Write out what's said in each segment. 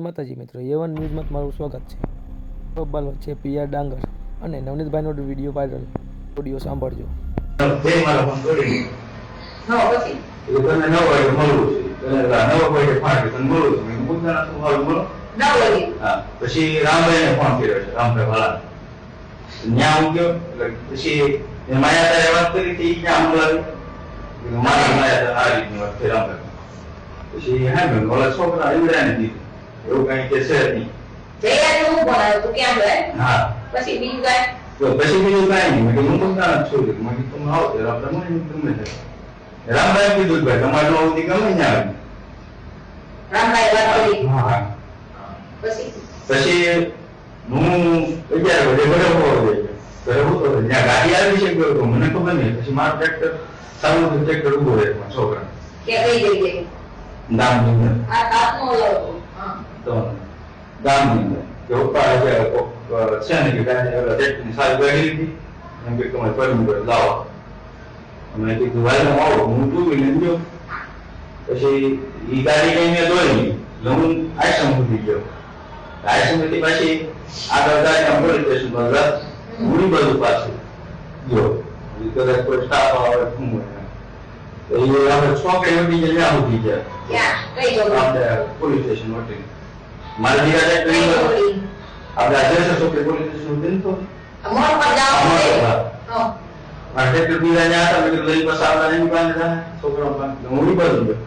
માતાજી મિત્રો, A1 ન્યૂઝમાં તમારું સ્વાગત છે. પ્રોબાલ છે પીઆર ડાંગર અને નવનીતભાઈનો વિડીયો વાયરલ ઓડિયો સાંભળજો. બે મારા ફોન તોડી ગયો. પછી એ તને 9 વાગે મળવું છે. તને 9 વાગે ફાટી તને મળવું છે. મેં પૂછના શું હાલ મળો 9 વાગે. હા, પછી રામભાઈને ફોન કર્યો છે, રામભાઈ વાળા. ન્યા હું ગયો એટલે પછી એ માયા તારે વાત કરી હતી ક્યાં બોલાવી મારી માયા આ રીતની વાત કરી રામભાઈ. પછી હા મેં ઓલા છોકરા ઈવડાને દીધું એવું કઈ કે છે નહીં. જયા હું બોલાવ્યો તું ક્યાં ગયો? હા, પછી બીજું કાંઈ? તો પછી બીજું કાંઈ નહીં. મેં હું તમને છું મેં તમે આવો ત્યારે આપણે મળીને તમને રામભાઈ કીધું ભાઈ તમારે આવતી ગમે ને આવે રામભાઈ વાત કરી. હા, પછી હું 11 વાગે ઘરે હોતો ત્યાં ગાડી આવી છે તો મને ખબર નહીં. પછી મારું ટ્રેક્ટર સારું ટ્રેક્ટર ઉભો રહે છોકરા કે કઈ જગ્યાએ? દામની અંદર. આ તાપનો ઓલો. હા. તો દામની અંદર કે પપ્પા છે ને કે ગાડી ટ્રેક્ટરની સારી ગાડી લીધી એમ કે તમારે પરમિટ લાવો. અમે કીધું ભાઈ આવો હું ટુ વ્હીલર ગયો. પછી એ ગાડી કઈ મેં દોરી એટલે હું આશ્રમ સુધી ગયો. આશ્રમથી પછી આગળ ગાડીના પોલીસ સ્ટેશન પર ઘણી બધું પાછું ગયો. કદાચ કોઈ સ્ટાફ આવે શું હોય તો એ આપણે છોકરી વધી જાય ત્યાં સુધી ગયા. ક્યાં? કઈ જગ્યાએ? આપણે પોલીસ સ્ટેશન વટી મારા દીકરા ટ્રેનિંગ આપણે આજે છોકરી પોલીસ સ્ટેશન વટી તો મોર પર જાવ છે. હા. આ ટ્રેક્ટર બીજા ને આતા મેં લઈ પાછા આવતા એની પાસે જાય છોકરા પાસે હું ઈ બધું ગયો.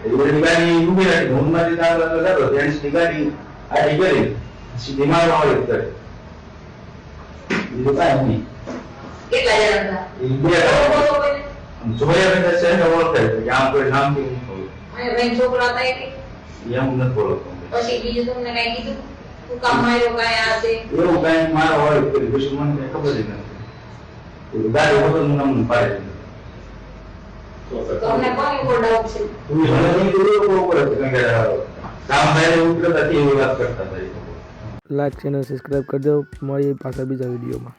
એ બધી ગાડી ઊભી રાખી હું મારી આગળ જતો જેન્ટ્સની ગાડી આડી કરી સીધી મારવા આવી કરે. બીજું કાંઈ નહીં. કેટલા જણા હતા? એ બે જોયા બધા છે ને ઓળખાય છે કે આમ કોઈ નામથી હું કહું અને બેન છોકરા હતા એટલે એમ નથી બોલતો. પછી બીજું તમને કઈ કીધું? તું કામ માર્યો કાંઈ આ છે? એવું કાંઈ મારો હોય કરી પછી મને કઈ ખબર જ નથી. ગાડી વગર હું નામ પાડે તમને કોની ઉપર ડાઉટ છે? તું મને કીધું ઉપર કારણ કે કામ થાય ઉતરતા એવી વાત કરતા હતા. લાઈક ચેનલ સબસ્ક્રાઈબ કરી દો. મળીએ પાછા બીજા વિડીયોમાં.